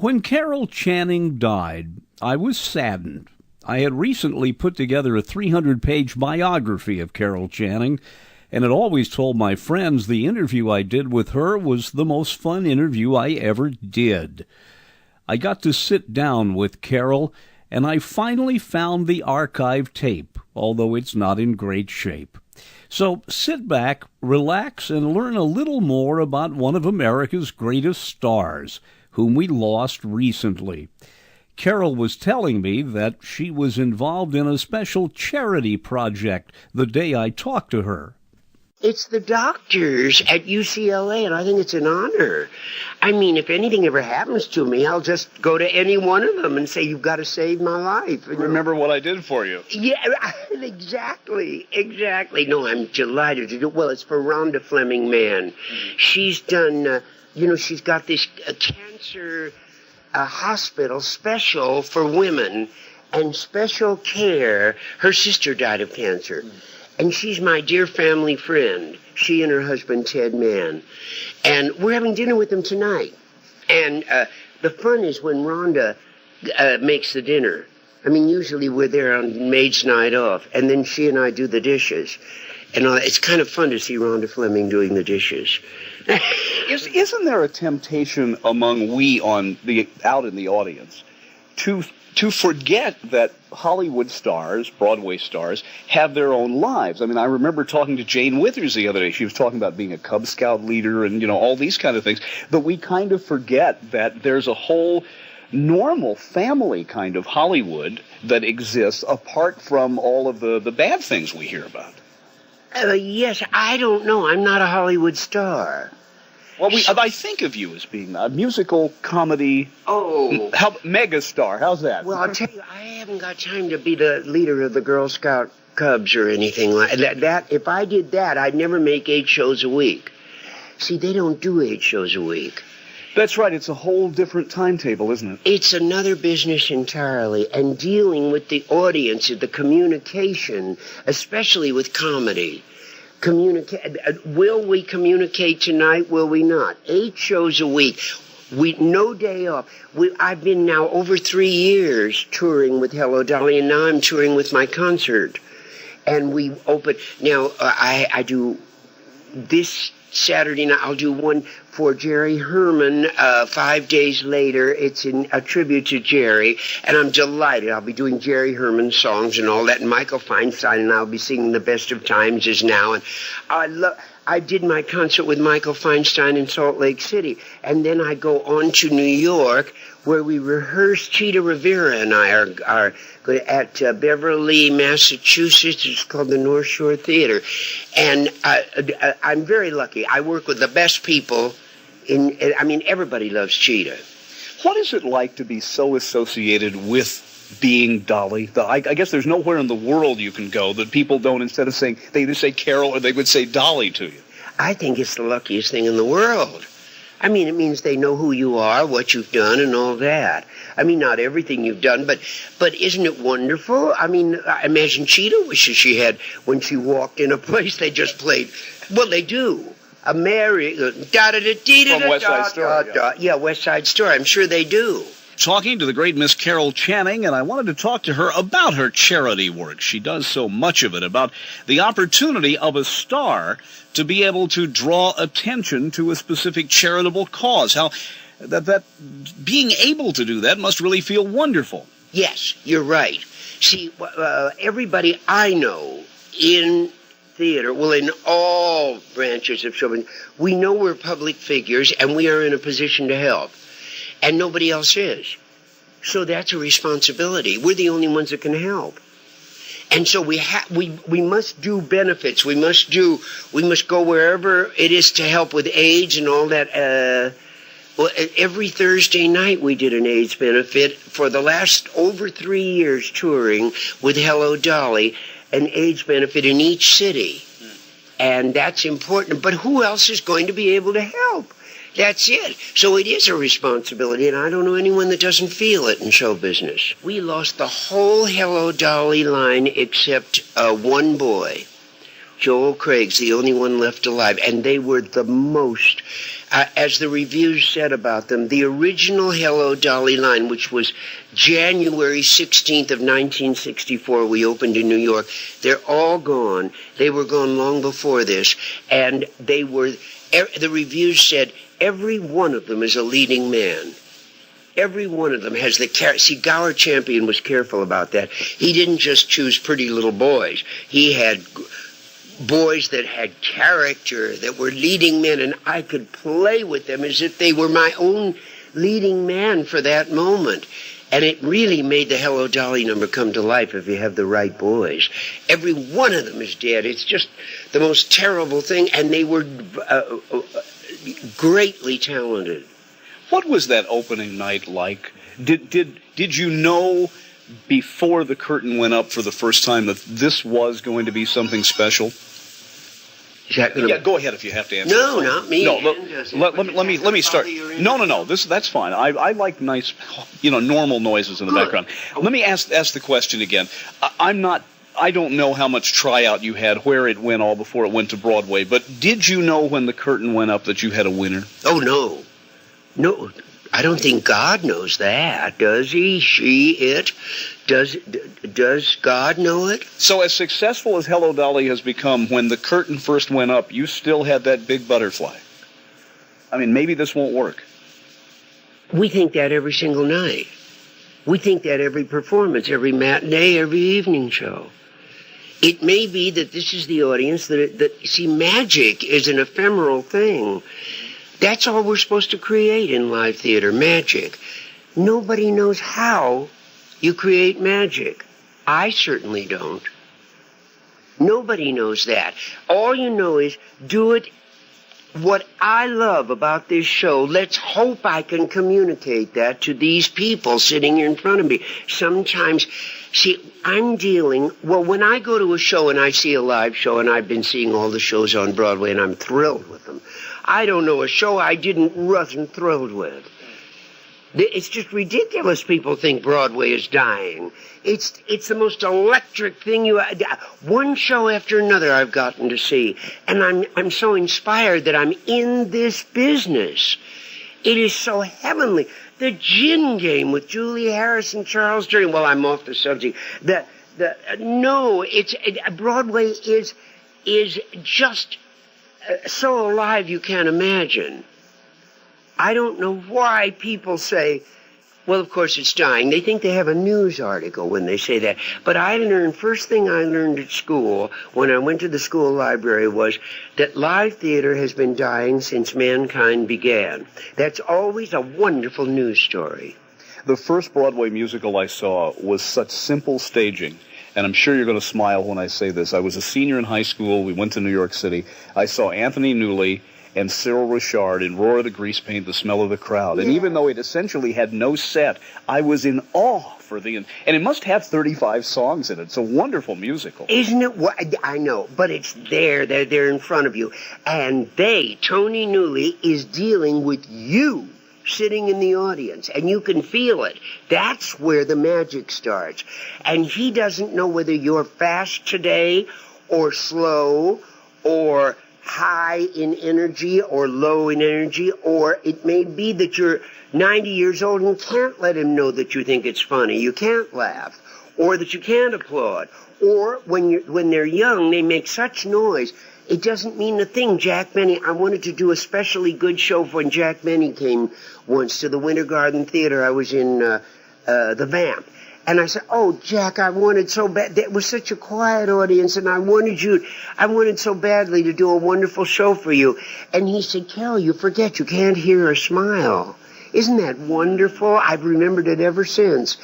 When Carol Channing died, I was saddened. I had recently put together a 300-page biography of Carol Channing, and had always told my friends the interview I did with her was the most fun interview I ever did. I got to sit down with Carol, and I finally found the archive tape, although it's not in great shape. So sit back, relax, and learn a little more about one of America's greatest stars, whom we lost recently. Carol was telling me that she was involved in a special charity project the day I talked to her. It's the doctors at UCLA, and I think it's an honor. I mean, if anything ever happens to me, I'll just go to any one of them and say, you've got to save my life. Remember what I did for you. Yeah, exactly. No, I'm delighted to do it. Well, it's for Rhonda Fleming Mann. She's done, she's got this cancer hospital special for women and special care. Her sister died of cancer. And she's my dear family friend, she and her husband, Ted Mann. And we're having dinner with them tonight. And the fun is when Rhonda makes the dinner. I mean, usually we're there on maid's night off, and then she and I do the dishes. And it's kind of fun to see Rhonda Fleming doing the dishes. Isn't there a temptation among out in the audience to forget that Hollywood stars, Broadway stars, have their own lives? I mean, I remember talking to Jane Withers the other day. She was talking about being a Cub Scout leader and, all these kind of things. But we kind of forget that there's a whole normal family kind of Hollywood that exists apart from all of the bad things we hear about. Yes, I don't know. I'm not a Hollywood star. Well, I think of you as being a musical comedy megastar. How's that? Well, I'll tell you, I haven't got time to be the leader of the Girl Scout Cubs or anything like that. If I did that, I'd never make 8 shows a week. See, they don't do 8 shows a week. That's right. It's a whole different timetable, isn't it? It's another business entirely. And dealing with the audience, the communication, especially with comedy. Will we communicate tonight? Will we not? 8 shows a week. No day off. I've been now over 3 years touring with Hello Dolly, and now I'm touring with my concert. And we open now. I do this Saturday night. I'll do one for Jerry Herman 5 days later. It's a tribute to Jerry, and I'm delighted. I'll be doing Jerry Herman songs and all that, and Michael Feinstein, and I'll be singing The Best of Times Is Now. And I did my concert with Michael Feinstein in Salt Lake City, and then I go on to New York, where we rehearse. Cheetah Rivera and I are at Beverly, Massachusetts. It's called the North Shore Theater. And I'm very lucky. I work with the best people. Everybody loves Cheetah. What is it like to be so associated with being Dolly? I guess there's nowhere in the world you can go that people don't, instead of saying, they either say Carol or they would say Dolly to you. I think it's the luckiest thing in the world. I mean, it means they know who you are, what you've done, and all that. I mean, not everything you've done, but isn't it wonderful? I mean, I imagine Cheetah wishes she had, when she walked in a place, they just played, well, they do. A Mary, da-da-da-dee-da-da-da. From West Side Story. Yeah, West Side Story. I'm sure they do. Talking to the great Miss Carol Channing, and I wanted to talk to her about her charity work. She does so much of it, about the opportunity of a star to be able to draw attention to a specific charitable cause. How that being able to do that must really feel wonderful. Yes, you're right. See, everybody I know in theater, well, in all branches of show, we know we're public figures and we are in a position to help. And nobody else is. So that's a responsibility. We're the only ones that can help. And so we must do benefits. We must go wherever it is to help with AIDS and all that. Every Thursday night we did an AIDS benefit for the last over 3 years touring with Hello Dolly, an AIDS benefit in each city. And that's important. But who else is going to be able to help? That's it. So it is a responsibility, and I don't know anyone that doesn't feel it in show business. We lost the whole Hello Dolly line except one boy. Joel Craig's the only one left alive, and they were the most as the reviews said about them, the original Hello Dolly line, which was January 16th of 1964, we opened in New York, they're all gone. They were gone long before this, and the reviews said every one of them is a leading man. Every one of them has the character. See, Gower Champion was careful about that. He didn't just choose pretty little boys. He had boys that had character, that were leading men, and I could play with them as if they were my own leading man for that moment. And it really made the Hello Dolly number come to life if you have the right boys. Every one of them is dead. It's just the most terrible thing, and they were greatly talented. What was that opening night like? Did you know before the curtain went up for the first time that this was going to be something special? Yeah, go ahead if you have to answer. No, not me. No, let me start. No. That's fine. I like nice, normal noises in the background. Let me ask the question again. I don't know how much tryout you had, where it went all before it went to Broadway, but did you know when the curtain went up that you had a winner? Oh, no. No, I don't think God knows that, does he? She, it? Does God know it? So as successful as Hello Dolly has become, when the curtain first went up, you still had that big butterfly. I mean, maybe this won't work. We think that every single night. We think that every performance, every matinee, every evening show. It may be that this is the audience see, magic is an ephemeral thing. That's all we're supposed to create in live theater, magic. Nobody knows how you create magic. I certainly don't. Nobody knows that. All you know is do it. What I love about this show, let's hope I can communicate that to these people sitting here in front of me. Sometimes, see, when I go to a show and I see a live show, and I've been seeing all the shows on Broadway and I'm thrilled with them, I don't know a show I wasn't thrilled with. It's just ridiculous. People think Broadway is dying. It's the most electric thing one show after another I've gotten to see, and I'm so inspired that I'm in this business. It is so heavenly. The Gin Game with Julie Harris and Charles Durning. Well, I'm off the subject. Broadway is just so alive you can't imagine. I don't know why people say, well, of course it's dying. They think they have a news article when they say that. But first thing I learned at school, when I went to the school library, was that live theater has been dying since mankind began. That's always a wonderful news story. The first Broadway musical I saw was such simple staging. And I'm sure you're going to smile when I say this. I was a senior in high school. We went to New York City. I saw Anthony Newley and Cyril Richard in Roar of the Grease Paint, The Smell of the Crowd. And even though it essentially had no set, I was in awe and it must have 35 songs in it. It's a wonderful musical. Isn't it? I know, but it's there. They're there in front of you. And Tony Newley, is dealing with you sitting in the audience, and you can feel it. That's where the magic starts. And he doesn't know whether you're fast today or slow or high in energy or low in energy, or it may be that you're 90 years old and can't let him know that you think it's funny. You can't laugh, or that you can't applaud. Or when they're young, they make such noise. It doesn't mean a thing. Jack Benny, I wanted to do a specially good show when Jack Benny came once to the Winter Garden Theater. I was in the Vamp. And I said, oh, Jack, I wanted so bad. It was such a quiet audience, and I wanted so badly to do a wonderful show for you. And he said, Carol, you forget you can't hear her smile. Isn't that wonderful? I've remembered it ever since.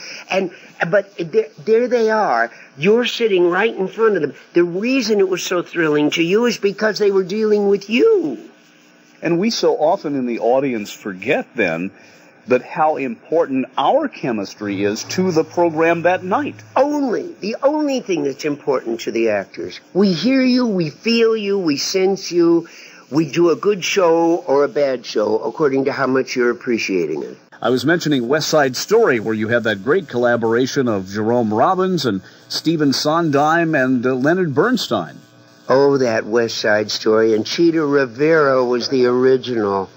But there they are. You're sitting right in front of them. The reason it was so thrilling to you is because they were dealing with you. And we so often in the audience forget then that how important our chemistry is to the program that night. The only thing that's important to the actors. We hear you, we feel you, we sense you. We do a good show or a bad show according to how much you're appreciating it. I was mentioning West Side Story, where you had that great collaboration of Jerome Robbins and Stephen Sondheim and Leonard Bernstein. Oh, that West Side Story. And Chita Rivera was the original.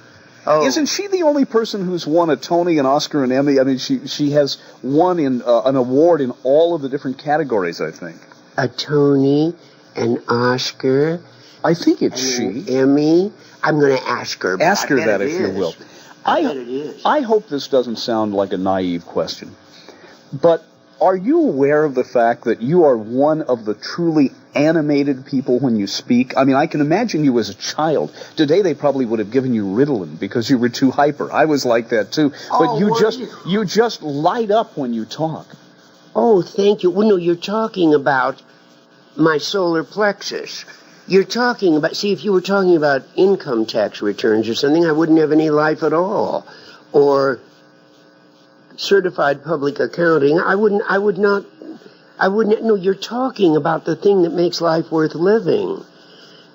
Oh. Isn't she the only person who's won a Tony, an Oscar, an Emmy? I mean, she has won in an award in all of the different categories, I think. A Tony, an Oscar. I think it's an she. Emmy. I'm going to ask her. Ask her that if it you is. will. I bet it is. I hope this doesn't sound like a naive question, but are you aware of the fact that you are one of the truly animated people when you speak? I mean, I can imagine you as a child. Today they probably would have given you Ritalin because you were too hyper. I was like that too. But you just light up when you talk. Oh, thank you. Well, no, you're talking about my solar plexus. You're talking about, see, if you were talking about income tax returns or something, I wouldn't have any life at all. Or certified public accounting, no, you're talking about the thing that makes life worth living.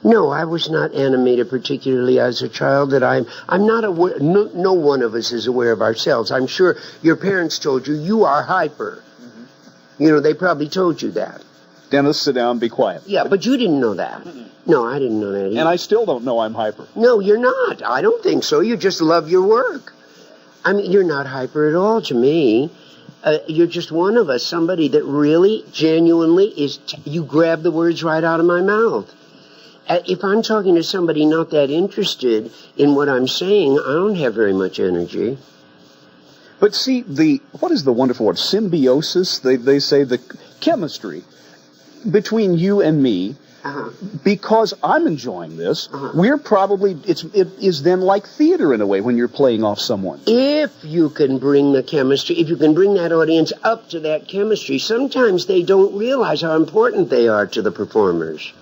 No, I was not animated particularly as a child. That I'm not aware, no one of us is aware of ourselves. I'm sure your parents told you are hyper. Mm-hmm. You know, they probably told you that. Dennis, sit down, be quiet. Yeah, but you didn't know that. Mm-mm. No, I didn't know that either. And I still don't know I'm hyper. No, you're not. I don't think so. You just love your work. I mean, you're not hyper at all to me. You're just one of us, somebody that really, genuinely is, you grab the words right out of my mouth. If I'm talking to somebody not that interested in what I'm saying, I don't have very much energy. But see, what is the wonderful word? Symbiosis? They say the chemistry between you and me, because I'm enjoying this, we're probably, it is then like theater in a way when you're playing off someone. If you can bring the chemistry, if you can bring that audience up to that chemistry, sometimes they don't realize how important they are to the performers.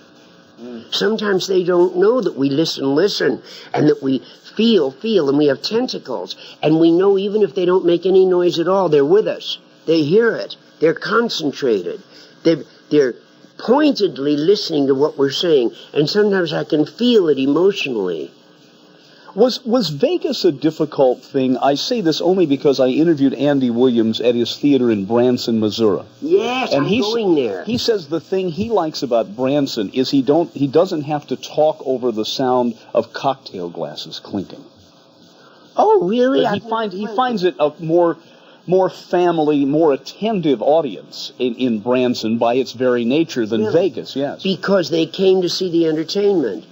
Sometimes they don't know that we listen, and that we feel, and we have tentacles, and we know even if they don't make any noise at all, they're with us. They hear it. They're concentrated. They're pointedly listening to what we're saying, and sometimes I can feel it emotionally. Was Vegas a difficult thing? I say this only because I interviewed Andy Williams at his theater in Branson, Missouri. Yes, and I'm going there. He says the thing he likes about Branson is he doesn't have to talk over the sound of cocktail glasses clinking. Oh, really? He finds it a more family, more attentive audience in Branson by its very nature than Vegas, yes. Because they came to see the entertainment.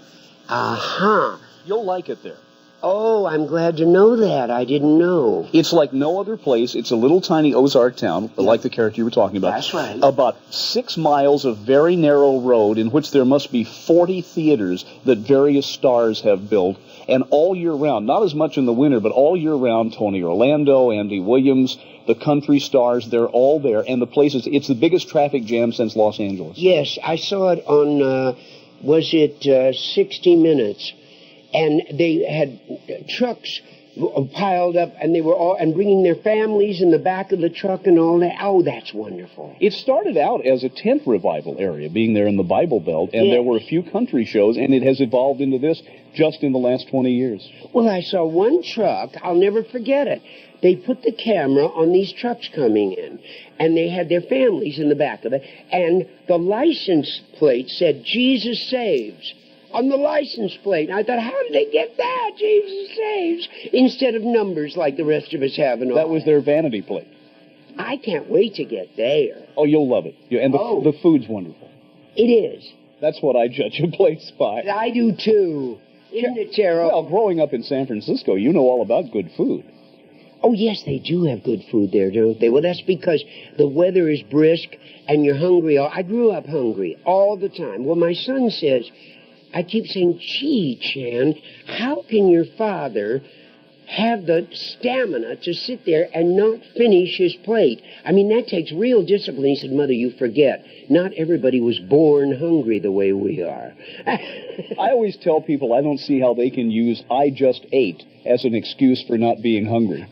Aha. You'll like it there. Oh, I'm glad to know that. I didn't know. It's like no other place. It's a little tiny Ozark town, like the character you were talking about. That's right. About 6 miles of very narrow road in which there must be 40 theaters that various stars have built. And all year round, not as much in the winter, but all year round, Tony Orlando, Andy Williams, the country stars, they're all there. And the place it's the biggest traffic jam since Los Angeles. Yes, I saw it on, 60 Minutes. And they had trucks piled up, and they were all, and bringing their families in the back of the truck and all that. Oh, that's wonderful. It started out as a tent revival area, being there in the Bible Belt, and there were a few country shows, and it has evolved into this just in the last 20 years. Well, I saw one truck, I'll never forget it. They put the camera on these trucks coming in, and they had their families in the back of it, and the license plate said, Jesus Saves, on the license plate. And I thought, how did they get that? Jesus Saves. Instead of numbers like the rest of us have. And all that was their vanity plate. I can't wait to get there. Oh, you'll love it. And the food's wonderful. It is. That's what I judge a place by. I do, too. Isn't it, Terrell? Well, growing up in San Francisco, you know all about good food. Oh, yes, they do have good food there, don't they? Well, that's because the weather is brisk and you're hungry. I grew up hungry all the time. Well, my son says, I keep saying, gee, Chan, how can your father have the stamina to sit there and not finish his plate? I mean, that takes real discipline. He said, Mother, you forget. Not everybody was born hungry the way we are. I always tell people I don't see how they can use I just ate as an excuse for not being hungry.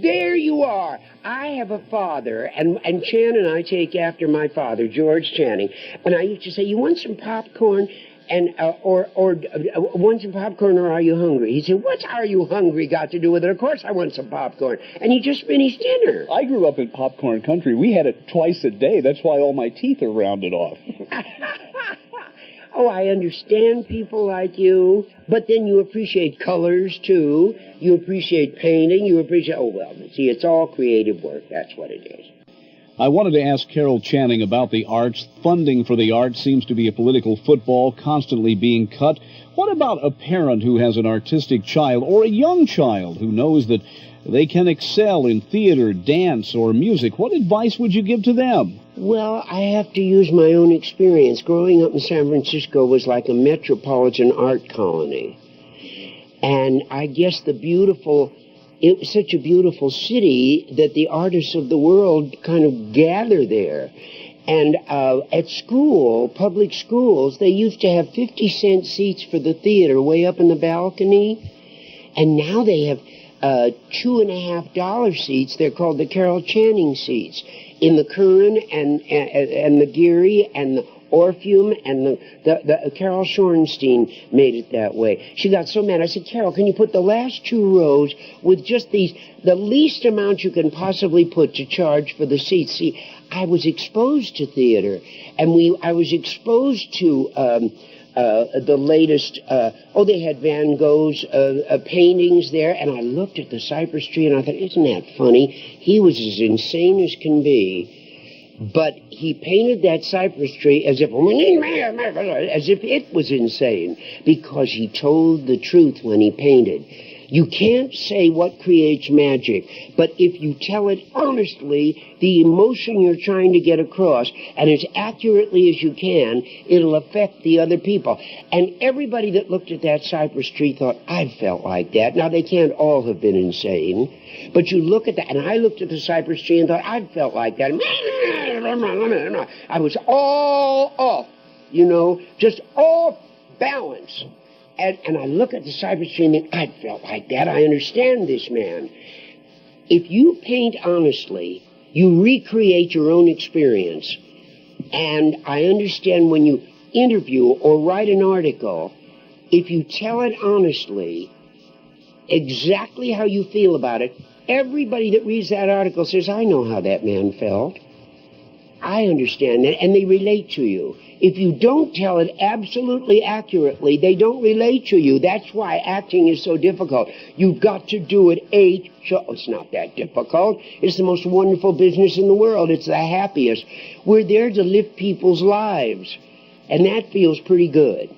There you are. I have a father, and Chan and I take after my father, George Channing. And I used to say, you want some popcorn? And or want some popcorn, or are you hungry? He said, what's are you hungry got to do with it? Of course I want some popcorn. And he just finished dinner. I grew up in popcorn country. We had it twice a day. That's why all my teeth are rounded off. Oh, I understand people like you, but then you appreciate colors, too. You appreciate painting. You appreciate, oh, well, see, it's all creative work. That's what it is. I wanted to ask Carol Channing about the arts. Funding for the arts seems to be a political football constantly being cut. What about a parent who has an artistic child or a young child who knows that they can excel in theater, dance, or music? What advice would you give to them? Well, I have to use my own experience. Growing up in San Francisco was like a metropolitan art colony. And I guess it was such a beautiful city that the artists of the world kind of gather there. And at school, public schools, they used to have 50-cent seats for the theater way up in the balcony. And now they have $2.50 seats. They're called the Carol Channing seats. In the Curran and the Geary and the Orpheum and the Carol Shorenstein made it that way. She got so mad. I said, Carol, can you put the last 2 rows with just the least amount you can possibly put to charge for the seats? See, I was exposed to theater, and I was exposed to the latest, they had Van Gogh's paintings there, and I looked at the cypress tree, and I thought, isn't that funny? He was as insane as can be, but he painted that cypress tree as if it was insane, because he told the truth when he painted. You can't say what creates magic, but if you tell it honestly, the emotion you're trying to get across, and as accurately as you can, it'll affect the other people. And everybody that looked at that cypress tree thought, I felt like that. Now, they can't all have been insane, but you look at that, and I looked at the cypress tree and thought, I felt like that. I was all off, just off balance. And I look at the cypress tree and think, I felt like that. I understand this man. If you paint honestly, you recreate your own experience. And I understand when you interview or write an article, if you tell it honestly, exactly how you feel about it, everybody that reads that article says, I know how that man felt. I understand that, and they relate to you. If you don't tell it absolutely accurately, they don't relate to you. That's why acting is so difficult. You've got to do it it's not that difficult. It's the most wonderful business in the world. It's the happiest. We're there to lift people's lives, and that feels pretty good.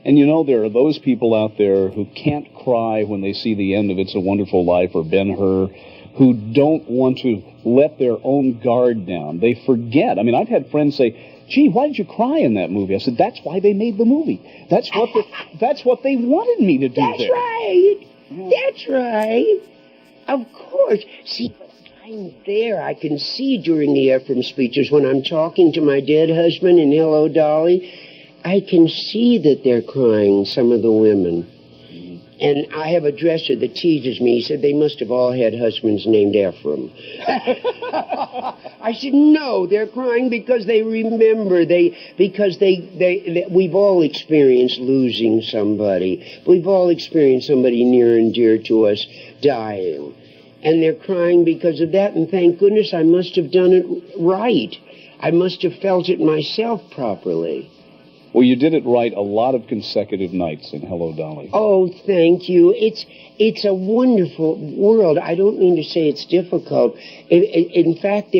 And there are those people out there who can't cry when they see the end of It's a Wonderful Life or Ben-Hur, who don't want to let their own guard down. They forget. I mean, I've had friends say, gee, why did you cry in that movie? I said, that's why they made the movie. That's what they wanted me to do. That's right. Yeah. That's right. Of course. See, I'm there. I can see during the Ephraim speeches when I'm talking to my dead husband in Hello, Dolly, I can see that they're crying, some of the women. And I have a dresser that teases me. He said they must have all had husbands named Ephraim. I said, no, they're crying because they remember. We've all experienced losing somebody. We've all experienced somebody near and dear to us dying. And they're crying because of that. And thank goodness I must have done it right. I must have felt it myself properly. Well, you did it right a lot of consecutive nights in Hello, Dolly. Oh, thank you. It's a wonderful world. I don't mean to say it's difficult. In fact,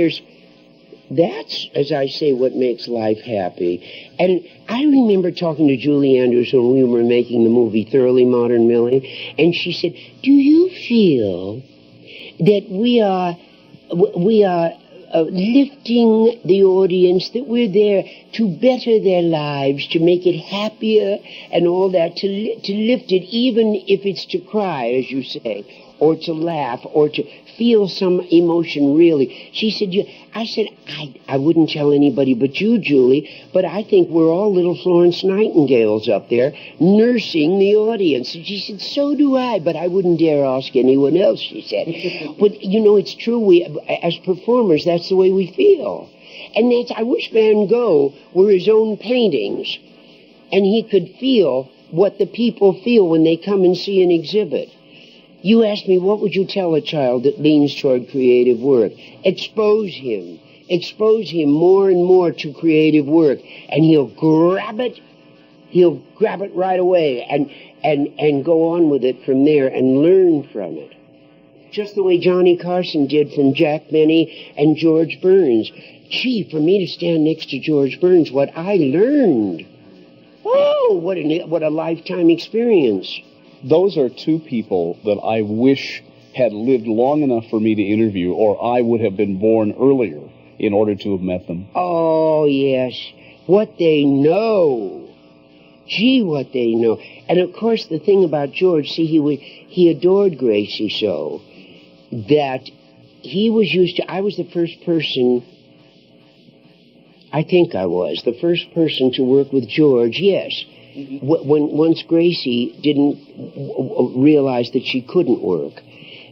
that's, as I say, what makes life happy. And I remember talking to Julie Andrews when we were making the movie Thoroughly Modern Millie, and she said, do you feel that we are lifting the audience, that we're there to better their lives, to make it happier and all that, to lift it, even if it's to cry, as you say, or to laugh, or to feel some emotion, really. She said, I wouldn't tell anybody but you, Julie, but I think we're all little Florence Nightingales up there nursing the audience. And she said, so do I, but I wouldn't dare ask anyone else, she said. But, it's true, we, as performers, that's the way we feel. And I wish Van Gogh were his own paintings, and he could feel what the people feel when they come and see an exhibit. You asked me, what would you tell a child that leans toward creative work? Expose him more and more to creative work, and he'll grab it he'll grab it right away and go on with it from there and learn from it. Just the way Johnny Carson did from Jack Benny and George Burns. Gee, for me to stand next to George Burns, what I learned. Oh, what a lifetime experience. Those are two people that I wish had lived long enough for me to interview, or I would have been born earlier in order to have met them. Oh, yes. What they know. Gee, what they know. And, of course, the thing about George, see, he adored Gracie so that he was used to... I was the first person... I think I was the first person to work with George, yes. Once Gracie didn't realize that she couldn't work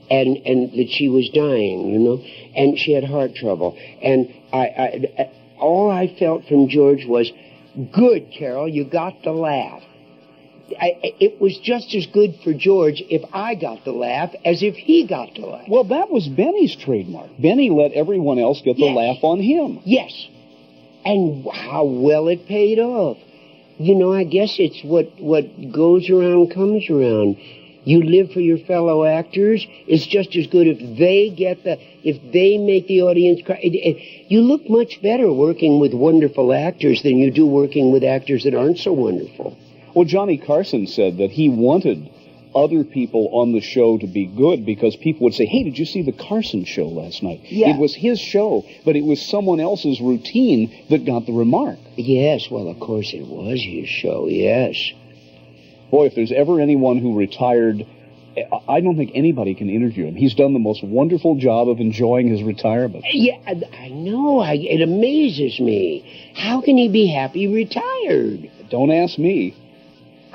and that she was dying, you know, and she had heart trouble. And all I felt from George was, good, Carol, you got the laugh. It was just as good for George if I got the laugh as if he got the laugh. Well, that was Benny's trademark. Benny let everyone else get the laugh on him. Yes. And how well it paid off. You know, I guess it's what goes around comes around. You live for your fellow actors. It's just as good if they make the audience cry. You look much better working with wonderful actors than you do working with actors that aren't so wonderful. Well, Johnny Carson said that he wanted other people on the show to be good because people would say, hey, did you see the Carson show last night? Yeah. It was his show, but it was someone else's routine that got the remark. Yes, well, of course it was his show, yes. Boy, if there's ever anyone who retired, I don't think anybody can interview him. He's done the most wonderful job of enjoying his retirement. Yeah, I know. It amazes me. How can he be happy retired? Don't ask me.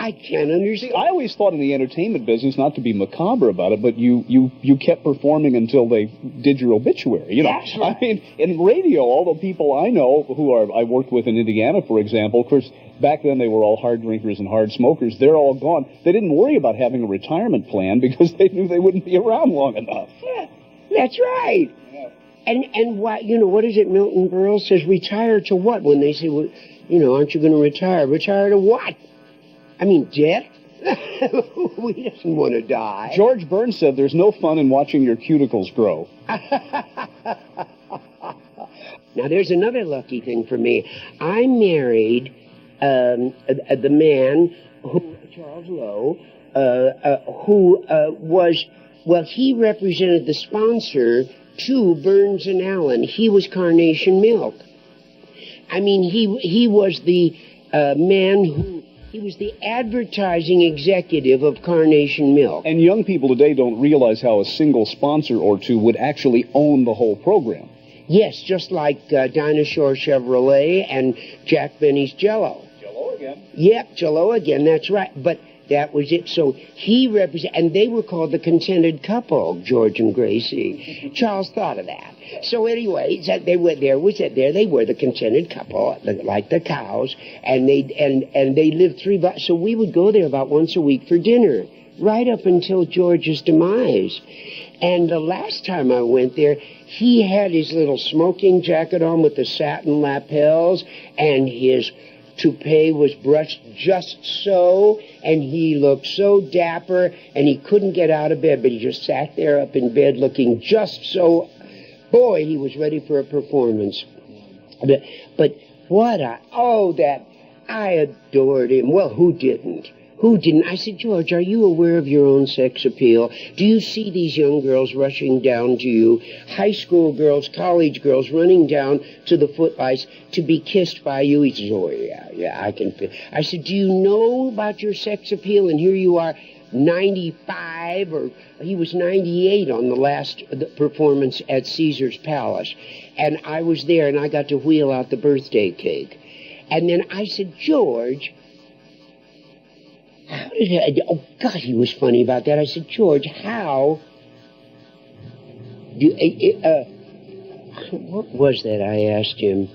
I can't understand. I always thought in the entertainment business, not to be macabre about it, but you kept performing until they did your obituary. You know, that's right. I mean, in radio, all the people I know I worked with in Indiana, for example, of course, back then they were all hard drinkers and hard smokers. They're all gone. They didn't worry about having a retirement plan because they knew they wouldn't be around long enough. Yeah, that's right. Yeah. And why? You know, what is it? Milton Berle says, retire to what? When they say, well, you know, aren't you going to retire? Retire to what? I mean, death? Who doesn't want to die? George Burns said there's no fun in watching your cuticles grow. Now, there's another lucky thing for me. I married the man, Charles Lowe, who was, well, he represented the sponsor to Burns and Allen. He was Carnation Milk. I mean, he was the man who... He was the advertising executive of Carnation Milk. And young people today don't realize how a single sponsor or two would actually own the whole program. Yes, just like Dinah Shore Chevrolet and Jack Benny's Jell-O. Jell-O again. Yep, Jell-O again, that's right. But that was it. So he represented, and they were called the contented couple, George and Gracie. Charles thought of that. So anyway, they were the contented couple, like the cows, and they lived 3 blocks. So we would go there about once a week for dinner, right up until George's demise. And the last time I went there, he had his little smoking jacket on with the satin lapels, and his toupee was brushed just so, and he looked so dapper, and he couldn't get out of bed, but he just sat there up in bed looking just so... Boy, he was ready for a performance. But what I adored him. Well, who didn't? Who didn't? I said, George, are you aware of your own sex appeal? Do you see these young girls rushing down to you, high school girls, college girls running down to the footlights to be kissed by you? He says, oh, yeah, I can feel. I said, do you know about your sex appeal? And here you are, 95, or he was 98 on the last performance at Caesar's Palace. And I was there, and I got to wheel out the birthday cake. And then I said, George... How did I... Oh, God, he was funny about that. I said, George, how... What was that I asked him?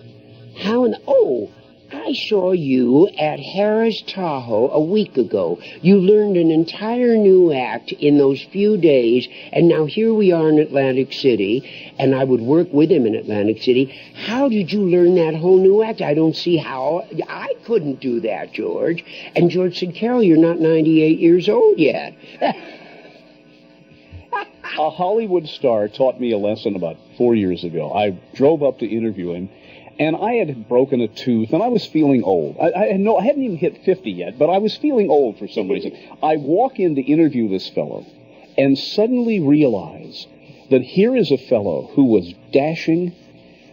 How in... Oh, I saw you at Harris Tahoe a week ago. You learned an entire new act in those few days, and now here we are in Atlantic City, and I would work with him in Atlantic City. How did you learn that whole new act? I don't see how. I couldn't do that, George. And George said, Carol, you're not 98 years old yet. A Hollywood star taught me a lesson about 4 years ago. I drove up to interview him, and I had broken a tooth, and I was feeling old. I hadn't even hit 50 yet, but I was feeling old for some reason. I walk in to interview this fellow, and suddenly realize that here is a fellow who was dashing,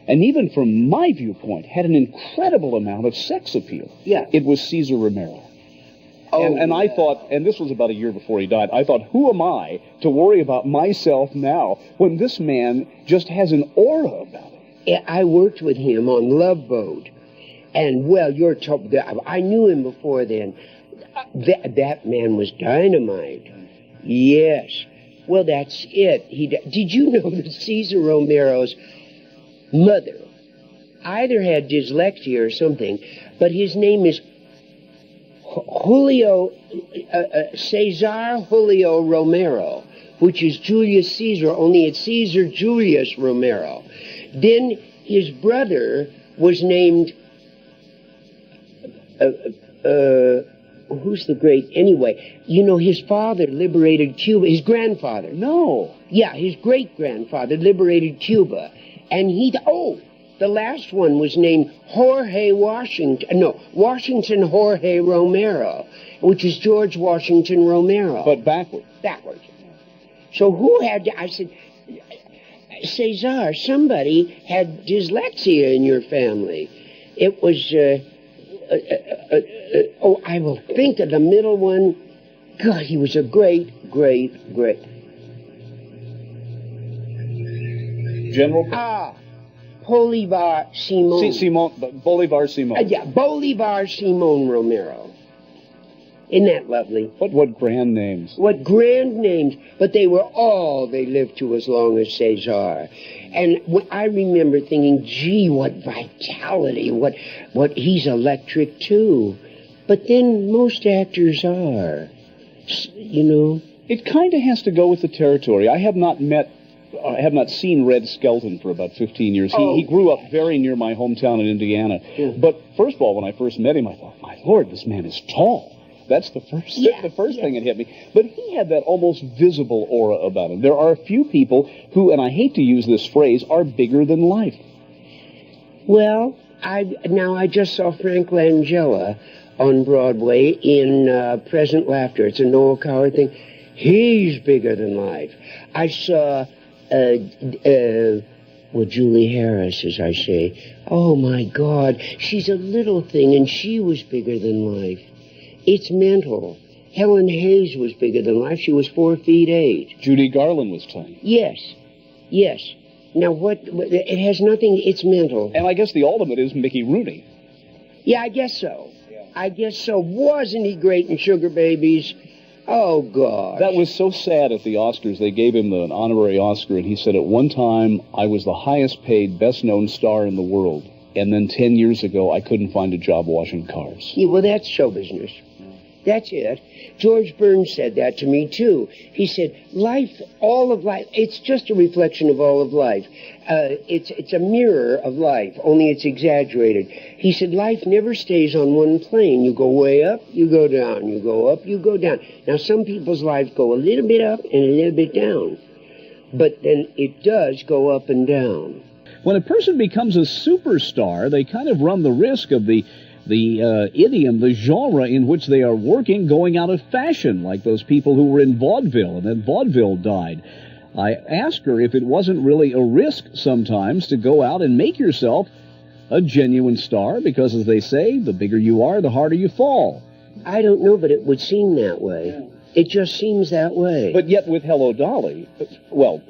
and even from my viewpoint, had an incredible amount of sex appeal. Yeah. It was Cesar Romero. Oh, and I thought, and this was about a year before he died, I thought, who am I to worry about myself now when this man just has an aura about him? I worked with him on Love Boat. And, well, I knew him before then. That man was dynamite. Yes. Well, that's it. Did you know that Cesar Romero's mother either had dyslexia or something, but his name is Cesar Julio Romero, which is Julius Caesar, only it's Caesar Julius Romero. Then his brother was named, who's the great, anyway, you know, his father liberated Cuba, his grandfather. No. Yeah, his great-grandfather liberated Cuba. And the last one was named Washington Jorge Romero, which is George Washington Romero. But backwards. Backwards. So who I said, Cesar, somebody had dyslexia in your family. It was, I will think of the middle one. God, he was a great. General? Bolivar Simon. Bolivar Simon. Yeah, Bolivar Simon Romero. Isn't that lovely? What grand names. What grand names. But they lived to as long as Cesar. And I remember thinking, gee, what vitality, what he's electric too. But then most actors are, you know. It kind of has to go with the territory. I have not seen Red Skelton for about 15 years. He grew up very near my hometown in Indiana. Yeah. But first of all, when I first met him, I thought, my Lord, this man is tall. That's the first thing that hit me. But he had that almost visible aura about him. There are a few people who, and I hate to use this phrase, are bigger than life. Well, I just saw Frank Langella on Broadway in Present Laughter. It's a Noel Coward thing. He's bigger than life. I saw Julie Harris, as I say. Oh, my God. She's a little thing, and she was bigger than life. It's mental. Helen Hayes was bigger than life. She was 4 feet 8. Judy Garland was tiny. Yes. Now, it has nothing, it's mental. And I guess the ultimate is Mickey Rooney. Yeah, I guess so. Wasn't he great in Sugar Babies? Oh, God. That was so sad at the Oscars. They gave him an honorary Oscar, and he said, at one time, I was the highest paid, best-known star in the world. And then 10 years ago, I couldn't find a job washing cars. Yeah, well, that's show business. That's it. George Burns said that to me, too. He said, all of life, it's just a reflection of all of life. It's a mirror of life, only it's exaggerated. He said, life never stays on one plane. You go way up, you go down. You go up, you go down. Now, some people's lives go a little bit up and a little bit down. But then it does go up and down. When a person becomes a superstar, they kind of run the risk of the idiom, the genre in which they are working, going out of fashion, like those people who were in vaudeville, and then vaudeville died. I asked her if it wasn't really a risk sometimes to go out and make yourself a genuine star, because, as they say, the bigger you are, the harder you fall. I don't know, but it would seem that way. It just seems that way. But yet with Hello Dolly, well,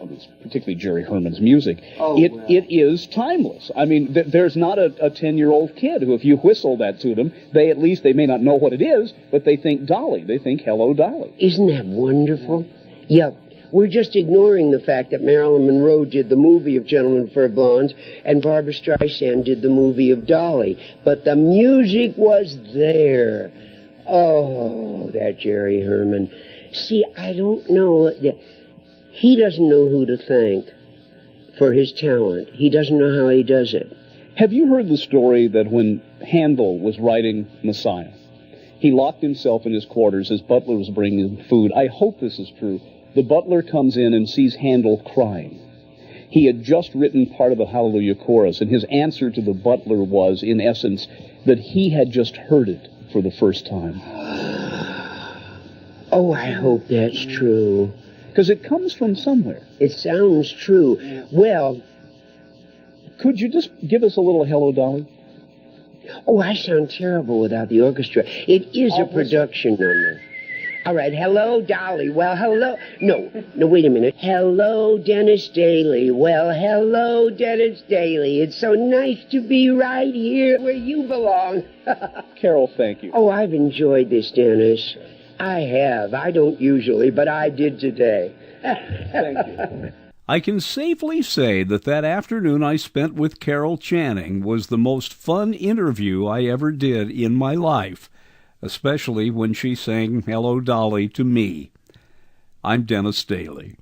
particularly Jerry Herman's music, it is timeless. I mean, there's not a 10-year-old kid who, if you whistle that to them, they may not know what it is, but they think Dolly. They think Hello Dolly. Isn't that wonderful? Yeah. We're just ignoring the fact that Marilyn Monroe did the movie of Gentlemen Prefer Blondes and Barbra Streisand did the movie of Dolly. But the music was there. Oh, that Jerry Herman. See, I don't know. He doesn't know who to thank for his talent. He doesn't know how he does it. Have you heard the story that when Handel was writing Messiah, he locked himself in his quarters. His butler was bringing him food. I hope this is true. The butler comes in and sees Handel crying. He had just written part of the Hallelujah chorus, and his answer to the butler was, in essence, that he had just heard it for the first time. Oh, I hope that's true. Because it comes from somewhere. It sounds true. Well, could you just give us a little Hello, Dolly? Oh, I sound terrible without the orchestra. It is a production number. All right, hello, Dolly. Well, hello. No, wait a minute. Hello, Dennis Daly. Well, hello, Dennis Daly. It's so nice to be right here where you belong. Carol, thank you. Oh, I've enjoyed this, Dennis. I have. I don't usually, but I did today. Thank you. I can safely say that afternoon I spent with Carol Channing was the most fun interview I ever did in my life, especially when she sang Hello, Dolly to me. I'm Dennis Daly.